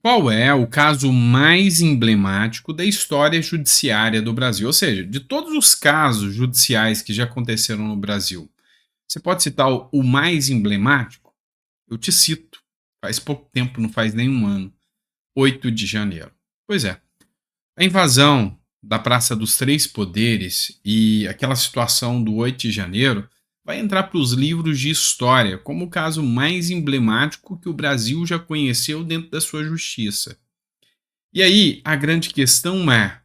Qual é o caso mais emblemático da história judiciária do Brasil? Ou seja, de todos os casos judiciais que já aconteceram no Brasil, você pode citar o mais emblemático? Eu te cito. Faz pouco tempo, não faz nenhum ano. 8 de janeiro. Pois é. A invasão da Praça dos Três Poderes e aquela situação do 8 de janeiro vai entrar para os livros de história como o caso mais emblemático que o Brasil já conheceu dentro da sua justiça. E aí, a grande questão é: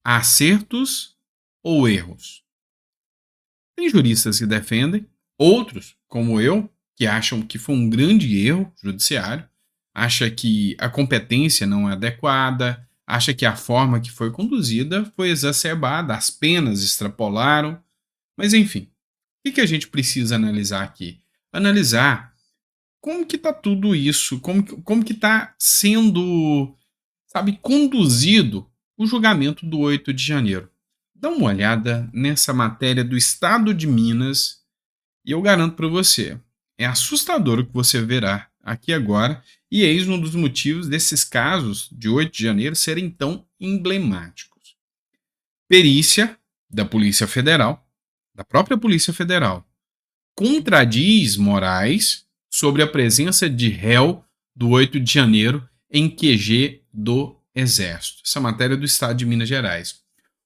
acertos ou erros? Tem juristas que defendem, outros, como eu, que acham que foi um grande erro judiciário, acha que a competência não é adequada, acha que a forma que foi conduzida foi exacerbada, as penas extrapolaram, mas enfim, o que a gente precisa analisar aqui? Analisar como que está tudo isso, como que está sendo, sabe, conduzido o julgamento do 8 de janeiro. Dá uma olhada nessa matéria do Estado de Minas e eu garanto para você, é assustador o que você verá aqui agora, e eis um dos motivos desses casos de 8 de janeiro serem tão emblemáticos. Perícia da Polícia Federal, da própria Polícia Federal, contradiz Moraes sobre a presença de réu do 8 de janeiro em QG do Exército. Essa matéria é do Estado de Minas Gerais.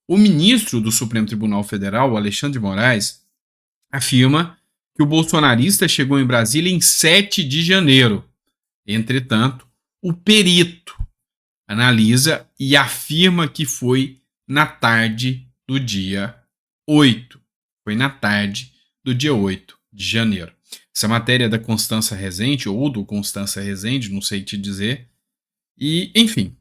O ministro do Supremo Tribunal Federal, Alexandre de Moraes, afirma que o bolsonarista chegou em Brasília em 7 de janeiro. Entretanto, o perito analisa e afirma que foi na tarde do dia 8. Foi na tarde do dia 8 de janeiro. Essa matéria é da Constança Rezende, ou do Constança Rezende, não sei te dizer. E, enfim,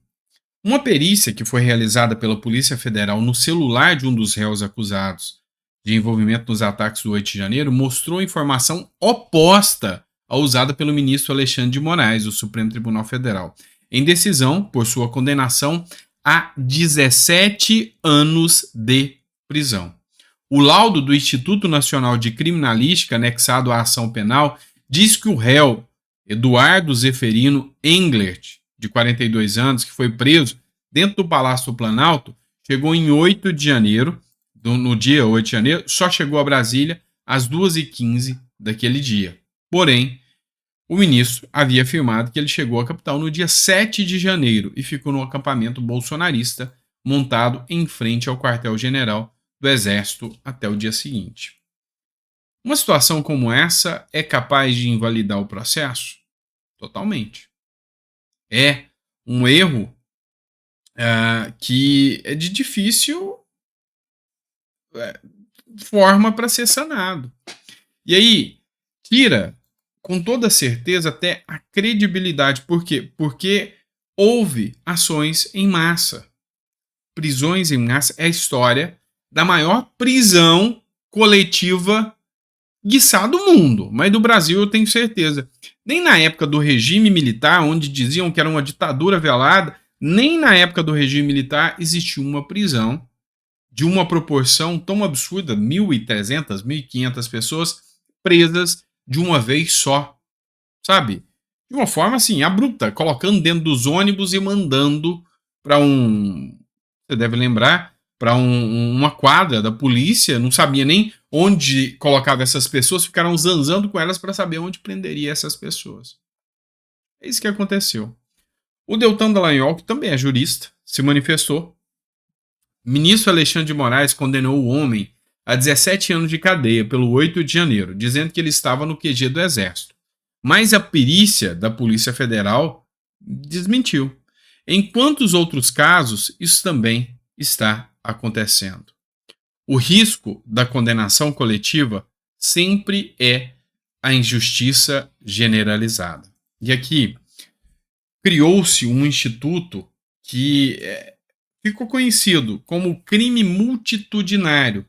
uma perícia que foi realizada pela Polícia Federal no celular de um dos réus acusados de envolvimento nos ataques do 8 de janeiro mostrou informação oposta à usada pelo ministro Alexandre de Moraes, do Supremo Tribunal Federal, em decisão por sua condenação a 17 anos de prisão. O laudo do Instituto Nacional de Criminalística, anexado à ação penal, diz que o réu Eduardo Zeferino Englert, de 42 anos, que foi preso dentro do Palácio do Planalto, chegou em 8 de janeiro, no dia 8 de janeiro, só chegou a Brasília às 2h15 daquele dia. Porém, o ministro havia afirmado que ele chegou à capital no dia 7 de janeiro e ficou no acampamento bolsonarista montado em frente ao quartel-general do Exército até o dia seguinte. Uma situação como essa é capaz de invalidar o processo? Totalmente. É um erro que é de difícil forma para ser sanado. E aí, tira com toda certeza até a credibilidade. Por quê? Porque houve ações em massa. Prisões em massa é a história da maior prisão coletiva quiçá do mundo, mas do Brasil eu tenho certeza. Nem na época do regime militar, onde diziam que era uma ditadura velada, nem na época do regime militar existiu uma prisão de uma proporção tão absurda, 1.300, 1.500 pessoas presas de uma vez só, sabe? De uma forma assim, abrupta, colocando dentro dos ônibus e mandando para você deve lembrar, para uma quadra da polícia, não sabia nem onde colocava essas pessoas, ficaram zanzando com elas para saber onde prenderia essas pessoas. É isso que aconteceu. O Deltan Dallagnol, que também é jurista, se manifestou. Ministro Alexandre de Moraes condenou o homem a 17 anos de cadeia pelo 8 de janeiro, dizendo que ele estava no QG do Exército. Mas a perícia da Polícia Federal desmentiu. Em quantos outros casos isso também está acontecendo? O risco da condenação coletiva sempre é a injustiça generalizada. E aqui criou-se um instituto que ficou conhecido como crime multitudinário.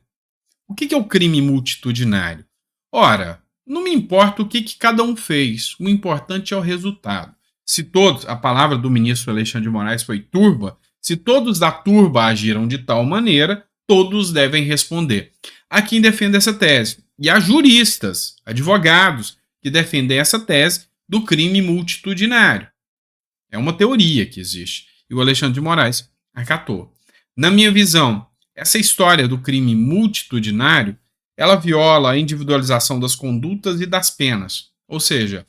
O que é o crime multitudinário? Ora, não me importa o que cada um fez, o importante é o resultado. Se todos, a palavra do ministro Alexandre de Moraes foi turba, se todos da turba agiram de tal maneira, todos devem responder. Há quem defenda essa tese, e há juristas, advogados, que defendem essa tese do crime multitudinário. É uma teoria que existe. E o Alexandre de Moraes acatou. Na minha visão, essa história do crime multitudinário, ela viola a individualização das condutas e das penas. Ou seja,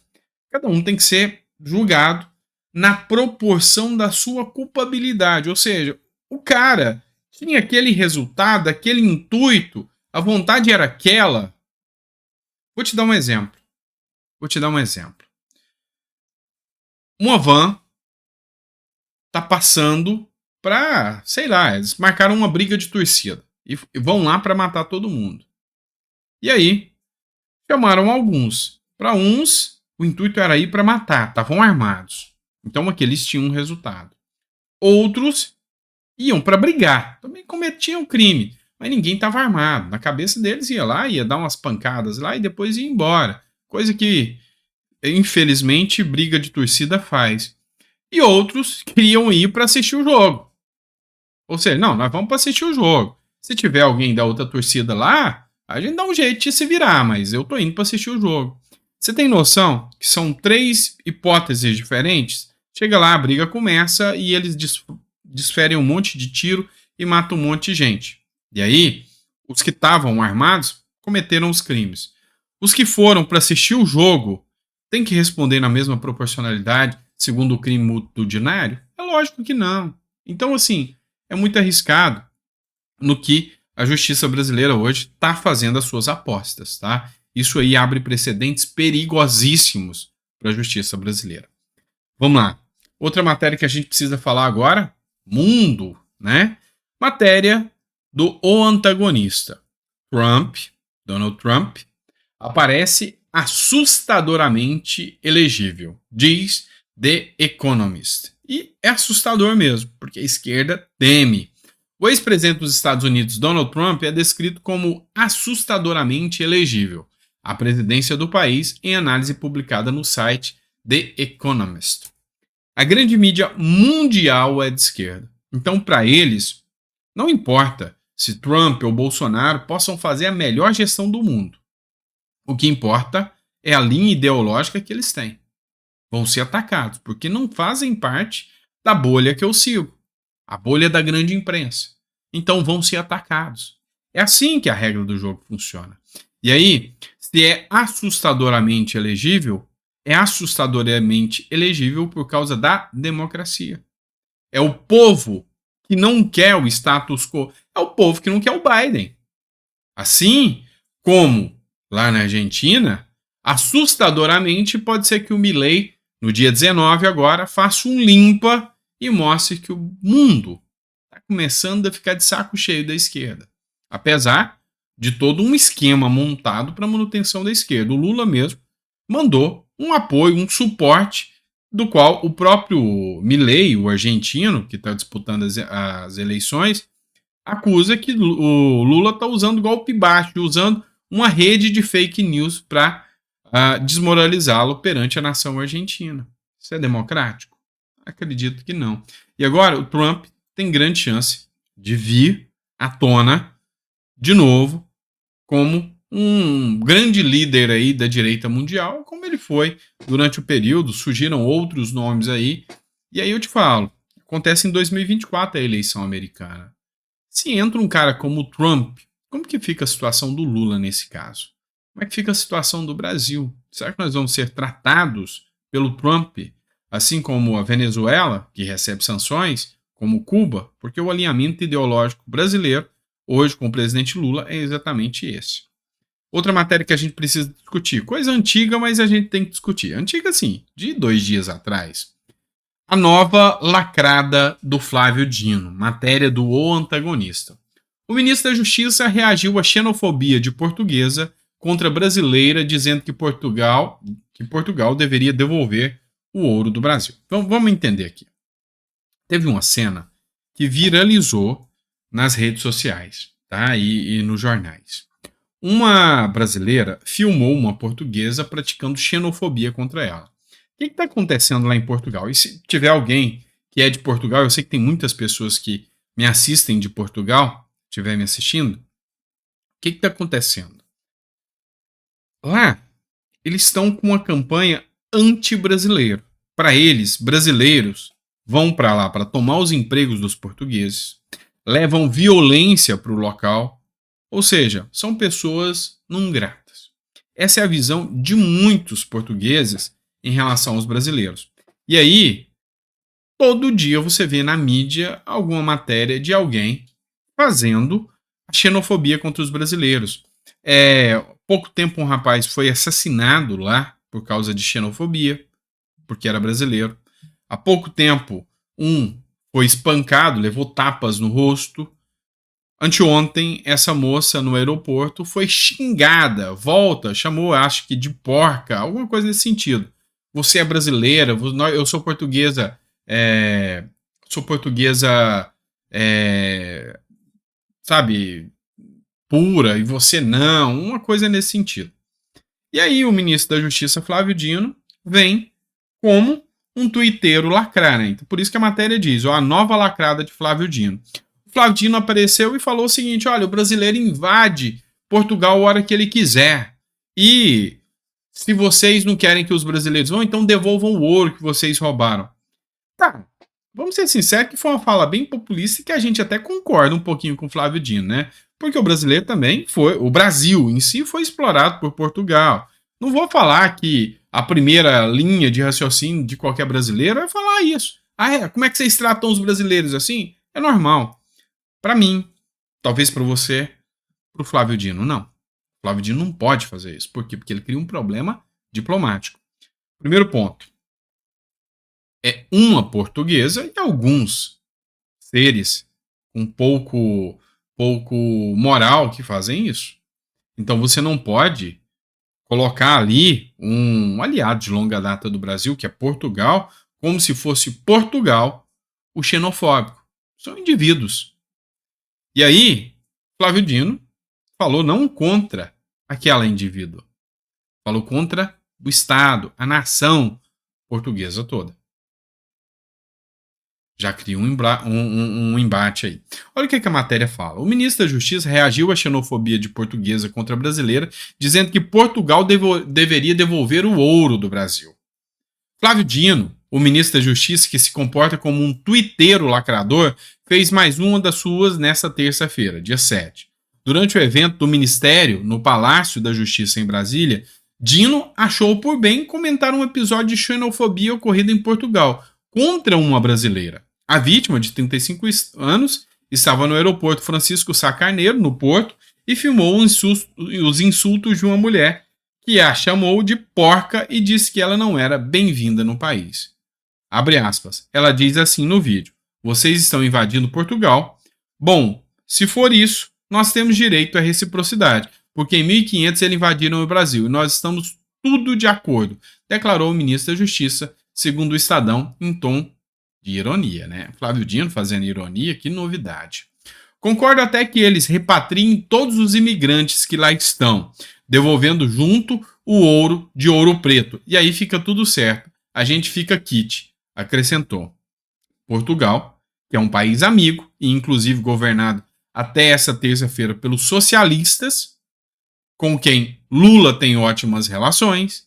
cada um tem que ser julgado na proporção da sua culpabilidade. Ou seja, o cara tinha aquele resultado, aquele intuito, a vontade era aquela. Vou te dar um exemplo. Vou te dar um exemplo. Uma van tá passando pra, sei lá, eles marcaram uma briga de torcida e vão lá pra matar todo mundo. E aí, chamaram alguns. Para uns, o intuito era ir para matar, estavam armados. Então aqueles tinham um resultado. Outros iam para brigar, também cometiam crime, mas ninguém estava armado. Na cabeça deles ia lá, ia dar umas pancadas lá e depois ia embora. Coisa que, infelizmente, briga de torcida faz. E outros queriam ir para assistir o jogo. Ou seja, não, nós vamos para assistir o jogo. Se tiver alguém da outra torcida lá, a gente dá um jeito de se virar, mas eu tô indo para assistir o jogo. Você tem noção que são 3 hipóteses diferentes? Chega lá, a briga começa e eles desferem um monte de tiro e matam um monte de gente. E aí, os que estavam armados cometeram os crimes. Os que foram para assistir o jogo têm que responder na mesma proporcionalidade, segundo o crime multitudinário? É lógico que não. Então, assim, é muito arriscado no que a justiça brasileira hoje está fazendo as suas apostas, tá? Isso aí abre precedentes perigosíssimos para a justiça brasileira. Vamos lá. Outra matéria que a gente precisa falar agora, mundo, né? Matéria do O Antagonista. Donald Trump, aparece assustadoramente elegível, diz The Economist. E é assustador mesmo, porque a esquerda teme. O ex-presidente dos Estados Unidos, Donald Trump, é descrito como assustadoramente elegível à presidência do país em análise publicada no site The Economist. A grande mídia mundial é de esquerda. Então, para eles, não importa se Trump ou Bolsonaro possam fazer a melhor gestão do mundo. O que importa é a linha ideológica que eles têm. Vão ser atacados, porque não fazem parte da bolha que eu sigo. A bolha da grande imprensa. Então vão ser atacados. É assim que a regra do jogo funciona. E aí, se é assustadoramente elegível, é assustadoramente elegível por causa da democracia. É o povo que não quer o status quo. É o povo que não quer o Biden. Assim como lá na Argentina, assustadoramente pode ser que o Milei, no dia 19 agora, faça um limpa e mostre que o mundo está começando a ficar de saco cheio da esquerda. Apesar de todo um esquema montado para a manutenção da esquerda. O Lula mesmo mandou um apoio, um suporte, do qual o próprio Milei, o argentino, que está disputando as eleições, acusa que o Lula está usando golpe baixo, usando uma rede de fake news para desmoralizá-lo perante a nação argentina. Isso é democrático? Acredito que não. E agora o Trump tem grande chance de vir à tona de novo como um grande líder aí da direita mundial, como ele foi durante o período. Surgiram outros nomes aí. E aí eu te falo, acontece em 2024 a eleição americana. Se entra um cara como o Trump, como que fica a situação do Lula nesse caso? Como é que fica a situação do Brasil? Será que nós vamos ser tratados pelo Trump, assim como a Venezuela, que recebe sanções, como Cuba? Porque o alinhamento ideológico brasileiro, hoje com o presidente Lula, é exatamente esse. Outra matéria que a gente precisa discutir, coisa antiga, mas a gente tem que discutir. Antiga, sim, de 2 dias atrás. A nova lacrada do Flávio Dino, matéria do O Antagonista. O ministro da Justiça reagiu à xenofobia de portuguesa contra brasileira, dizendo que Portugal deveria devolver o ouro do Brasil. Então vamos entender aqui. Teve uma cena que viralizou nas redes sociais, tá? E nos jornais. Uma brasileira filmou uma portuguesa praticando xenofobia contra ela. O que está acontecendo lá em Portugal? E se tiver alguém que é de Portugal, eu sei que tem muitas pessoas que me assistem de Portugal, estiver me assistindo, o que está acontecendo? Lá, eles estão com uma campanha anti-brasileiro. para eles, brasileiros, vão para lá para tomar os empregos dos portugueses, levam violência para o local, ou seja, são pessoas não gratas. Essa é a visão de muitos portugueses em relação aos brasileiros. E aí, todo dia você vê na mídia alguma matéria de alguém fazendo a xenofobia contra os brasileiros. Pouco tempo um rapaz foi assassinado lá por causa de xenofobia, porque era brasileiro. Há pouco tempo um foi espancado, levou tapas no rosto. Anteontem, essa moça no aeroporto foi xingada, chamou, acho que de porca, alguma coisa nesse sentido. Você é brasileira, eu sou portuguesa, sabe, pura, e você não, uma coisa nesse sentido. E aí o ministro da Justiça, Flávio Dino, vem como um tuiteiro lacrar, né? Então, por isso que a matéria diz, a nova lacrada de Flávio Dino. O Flávio Dino apareceu e falou o seguinte, olha, o brasileiro invade Portugal a hora que ele quiser. E se vocês não querem que os brasileiros vão, então devolvam o ouro que vocês roubaram. Tá, vamos ser sinceros que foi uma fala bem populista e que a gente até concorda um pouquinho com o Flávio Dino, né? Porque o brasileiro também o Brasil em si foi explorado por Portugal. Não vou falar que a primeira linha de raciocínio de qualquer brasileiro é falar isso. Como é que vocês tratam os brasileiros assim? É normal. Para mim, talvez para você, para o Flávio Dino, não. O Flávio Dino não pode fazer isso. Por quê? Porque ele cria um problema diplomático. Primeiro ponto. É uma portuguesa e alguns seres com pouco moral que fazem isso. Então você não pode colocar ali um aliado de longa data do Brasil, que é Portugal, como se fosse Portugal o xenofóbico. São indivíduos. E aí, Flávio Dino falou não contra aquela indivídua. Falou contra o Estado, a nação portuguesa toda. Já cria um embate aí. Olha o que a matéria fala. O ministro da Justiça reagiu à xenofobia de portuguesa contra a brasileira, dizendo que Portugal deveria devolver o ouro do Brasil. Flávio Dino, o ministro da Justiça, que se comporta como um tuiteiro lacrador, fez mais uma das suas nesta terça-feira, dia 7. Durante o evento do Ministério, no Palácio da Justiça em Brasília, Dino achou por bem comentar um episódio de xenofobia ocorrido em Portugal contra uma brasileira. A vítima, de 35 anos, estava no aeroporto Francisco Sá Carneiro, no Porto, e filmou os insultos de uma mulher que a chamou de porca e disse que ela não era bem-vinda no país. Abre aspas. Ela diz assim no vídeo: vocês estão invadindo Portugal. Bom, se for isso, nós temos direito à reciprocidade, porque em 1500 eles invadiram o Brasil e nós estamos tudo de acordo, declarou o ministro da Justiça, segundo o Estadão, em tom de ironia, né? Flávio Dino fazendo ironia, que novidade. Concordo até que eles repatriem todos os imigrantes que lá estão, devolvendo junto o ouro de Ouro Preto. E aí fica tudo certo. A gente fica quite, acrescentou. Portugal, que é um país amigo e inclusive governado até essa terça-feira pelos socialistas, com quem Lula tem ótimas relações,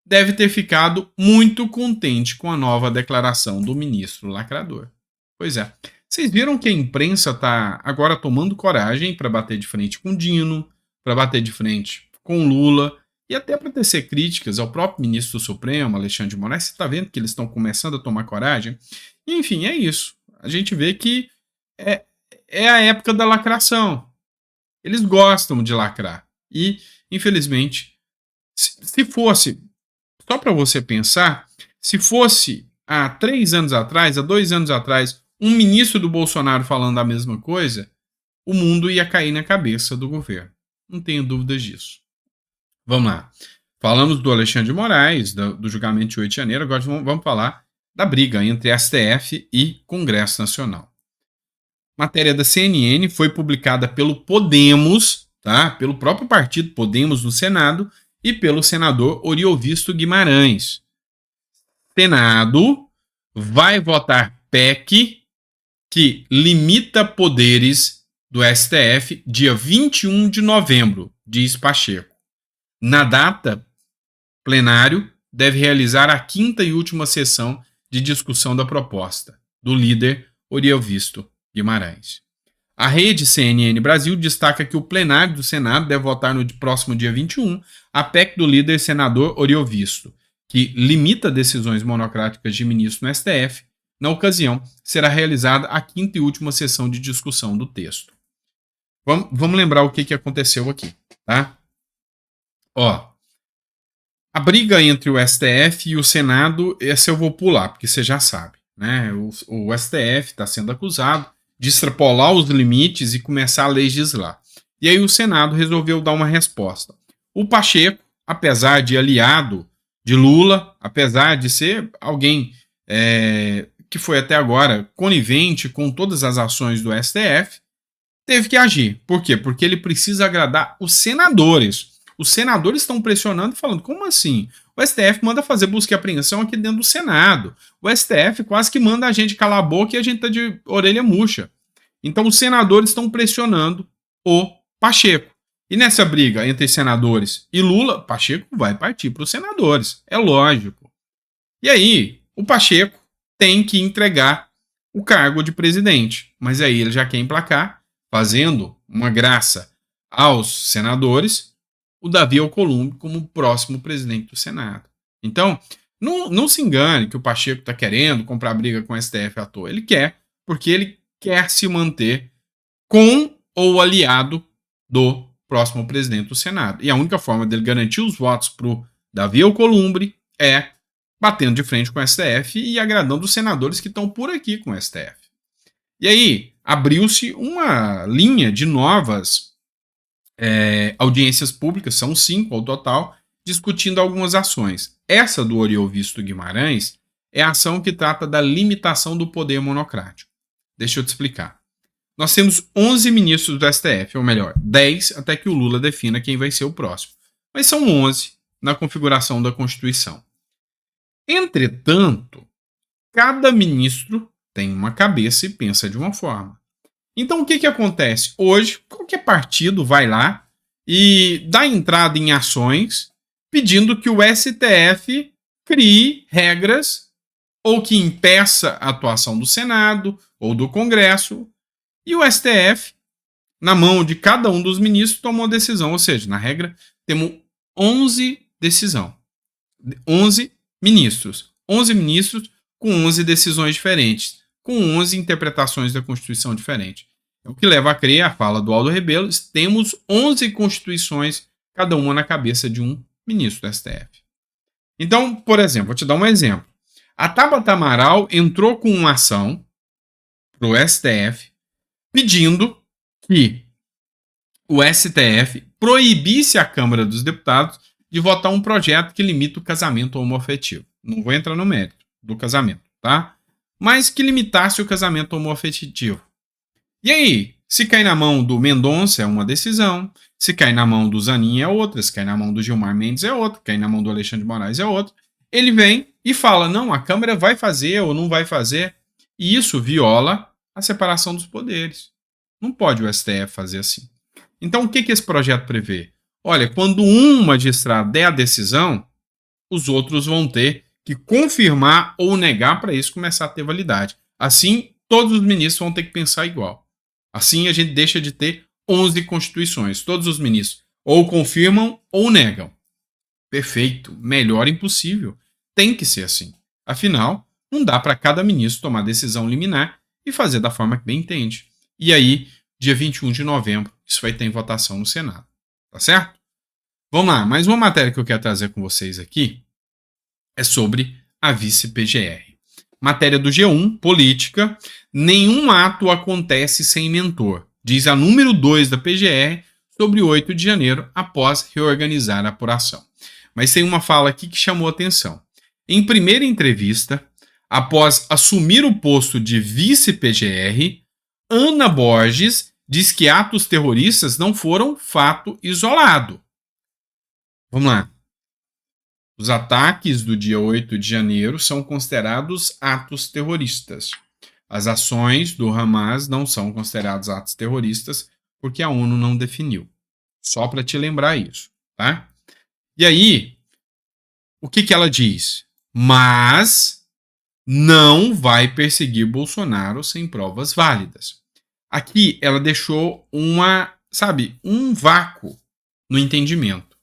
deve ter ficado muito contente com a nova declaração do ministro lacrador. Pois é. Vocês viram que a imprensa está agora tomando coragem para bater de frente com Dino, para bater de frente com Lula e até para tecer críticas ao próprio ministro do Supremo, Alexandre de Moraes. Você está vendo que eles estão começando a tomar coragem? E, enfim, é isso. A gente vê que é a época da lacração. Eles gostam de lacrar. E, infelizmente, se fosse, só para você pensar, se fosse há 3 anos atrás, há 2 anos atrás, um ministro do Bolsonaro falando a mesma coisa, o mundo ia cair na cabeça do governo. Não tenho dúvidas disso. Vamos lá. Falamos do Alexandre de Moraes, do julgamento de 8 de janeiro, agora vamos falar da briga entre STF e Congresso Nacional. Matéria da CNN foi publicada pelo Podemos, tá? Pelo próprio partido Podemos no Senado e pelo senador Oriovisto Guimarães. Senado vai votar PEC que limita poderes do STF dia 21 de novembro, diz Pacheco. Na data, plenário deve realizar a quinta e última sessão de discussão da proposta do líder Oriovisto Guimarães. A rede CNN Brasil destaca que o plenário do Senado deve votar no próximo dia 21 a PEC do líder senador Oriovisto, que limita decisões monocráticas de ministro no STF. Na ocasião, será realizada a quinta e última sessão de discussão do texto. Vamos lembrar o que aconteceu aqui, tá? A briga entre o STF e o Senado, essa eu vou pular, porque você já sabe, né? O STF está sendo acusado de extrapolar os limites e começar a legislar. E aí o Senado resolveu dar uma resposta. O Pacheco, apesar de aliado de Lula, apesar de ser alguém que foi até agora conivente com todas as ações do STF, teve que agir. Por quê? Porque ele precisa agradar os senadores. Os senadores estão pressionando e falando, como assim? O STF manda fazer busca e apreensão aqui dentro do Senado. O STF quase que manda a gente calar a boca e a gente tá de orelha murcha. Então os senadores estão pressionando o Pacheco. E nessa briga entre senadores e Lula, Pacheco vai partir para os senadores. É lógico. E aí, o Pacheco tem que entregar o cargo de presidente. Mas aí ele já quer emplacar, fazendo uma graça aos senadores, o Davi Alcolumbre como próximo presidente do Senado. Então, não se engane que o Pacheco está querendo comprar briga com o STF à toa. Ele quer, porque ele quer se manter com ou aliado do próximo presidente do Senado. E a única forma dele garantir os votos para o Davi Alcolumbre é batendo de frente com o STF e agradando os senadores que estão por aqui com o STF. E aí, abriu-se uma linha de novas audiências públicas, são 5 ao total, discutindo algumas ações. Essa do Oriovisto Guimarães é a ação que trata da limitação do poder monocrático. Deixa eu te explicar. Nós temos 11 ministros do STF, ou melhor, 10 até que o Lula defina quem vai ser o próximo. Mas são 11 na configuração da Constituição. Entretanto, cada ministro tem uma cabeça e pensa de uma forma. Então, o que acontece? Hoje, qualquer partido vai lá e dá entrada em ações pedindo que o STF crie regras ou que impeça a atuação do Senado ou do Congresso. E o STF, na mão de cada um dos ministros, tomou decisão. Ou seja, na regra, temos 11 decisões. 11 ministros. 11 ministros com 11 decisões diferentes, com 11 interpretações da Constituição diferentes. É o que leva a crer a fala do Aldo Rebelo, temos 11 constituições, cada uma na cabeça de um ministro do STF. Então, por exemplo, vou te dar um exemplo. A Tabata Amaral entrou com uma ação para o STF pedindo que o STF proibisse a Câmara dos Deputados de votar um projeto que limita o casamento homoafetivo. Não vou entrar no mérito do casamento, tá? Mas que limitasse o casamento homoafetivo. E aí, se cair na mão do Mendonça é uma decisão, se cair na mão do Zanin é outra, se cair na mão do Gilmar Mendes é outra, cair na mão do Alexandre de Moraes é outra. Ele vem e fala, não, a Câmara vai fazer ou não vai fazer. E isso viola a separação dos poderes. Não pode o STF fazer assim. Então, o que esse projeto prevê? Olha, quando um magistrado der a decisão, os outros vão ter que confirmar ou negar para isso começar a ter validade. Assim, todos os ministros vão ter que pensar igual. Assim, a gente deixa de ter 11 constituições. Todos os ministros ou confirmam ou negam. Perfeito. Melhor impossível. Tem que ser assim. Afinal, não dá para cada ministro tomar decisão liminar e fazer da forma que bem entende. E aí, dia 21 de novembro, isso vai ter em votação no Senado. Tá certo? Vamos lá. Mais uma matéria que eu quero trazer com vocês aqui é sobre a vice-PGR. Matéria do G1, política. Nenhum ato acontece sem mentor, diz a número 2 da PGR sobre 8 de janeiro, após reorganizar a apuração. Mas tem uma fala aqui que chamou atenção. Em primeira entrevista, após assumir o posto de vice-PGR, Ana Borges diz que atos terroristas não foram fato isolado. Vamos lá. Os ataques do dia 8 de janeiro são considerados atos terroristas. As ações do Hamas não são consideradas atos terroristas porque a ONU não definiu. Só para te lembrar isso, tá? E aí, o que ela diz? Mas não vai perseguir Bolsonaro sem provas válidas. Aqui ela deixou um vácuo no entendimento.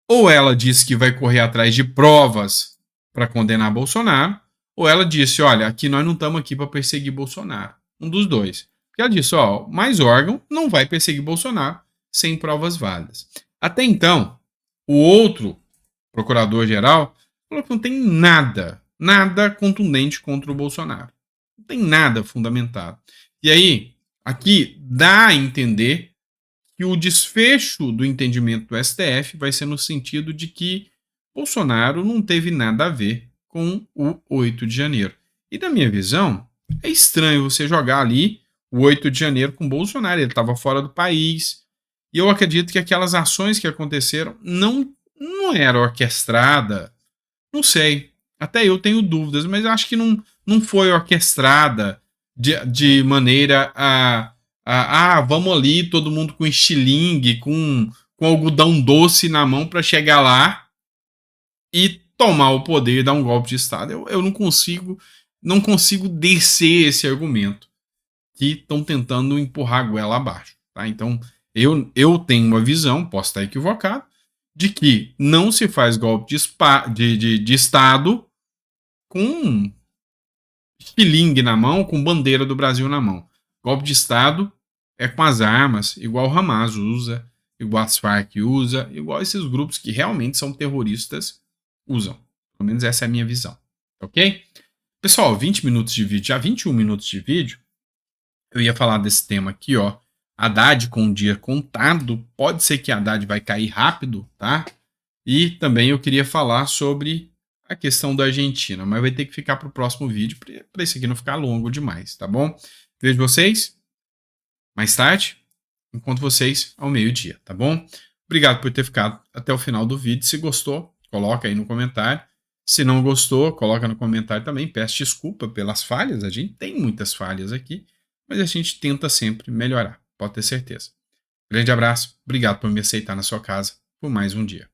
Ou ela disse que vai correr atrás de provas para condenar Bolsonaro, ou ela disse, olha, aqui nós não estamos aqui para perseguir Bolsonaro. Um dos dois. Porque ela disse, ó, mais órgão não vai perseguir Bolsonaro sem provas válidas. Até então, o outro procurador-geral falou que não tem nada contundente contra o Bolsonaro. Não tem nada fundamentado. E aí, aqui dá a entender que o desfecho do entendimento do STF vai ser no sentido de que Bolsonaro não teve nada a ver com o 8 de janeiro. E da minha visão, é estranho você jogar ali o 8 de janeiro com Bolsonaro. Ele estava fora do país. E eu acredito que aquelas ações que aconteceram não eram orquestradas. Não sei. Até eu tenho dúvidas, mas eu acho que não foi orquestrada de maneira vamos ali, todo mundo com estilingue, com algodão doce na mão para chegar lá e tomar o poder e dar um golpe de Estado. Eu não consigo descer esse argumento que estão tentando empurrar a goela abaixo. Tá? Então, eu tenho uma visão, posso estar equivocado, de que não se faz golpe de Estado com estilingue na mão, com bandeira do Brasil na mão. Golpe de Estado é com as armas, igual o Hamas usa, igual as Farc usa, igual esses grupos que realmente são terroristas usam. Pelo menos essa é a minha visão. Ok? Pessoal, 20 minutos de vídeo, já 21 minutos de vídeo, eu ia falar desse tema aqui, ó. Haddad com um dia contado, pode ser que Haddad vai cair rápido, tá? E também eu queria falar sobre a questão da Argentina, mas vai ter que ficar para o próximo vídeo, para esse aqui não ficar longo demais, tá bom? Vejo vocês mais tarde, encontro vocês ao meio-dia, tá bom? Obrigado por ter ficado até o final do vídeo. Se gostou, coloca aí no comentário. Se não gostou, coloca no comentário também. Peço desculpa pelas falhas, a gente tem muitas falhas aqui, mas a gente tenta sempre melhorar, pode ter certeza. Grande abraço, obrigado por me aceitar na sua casa por mais um dia.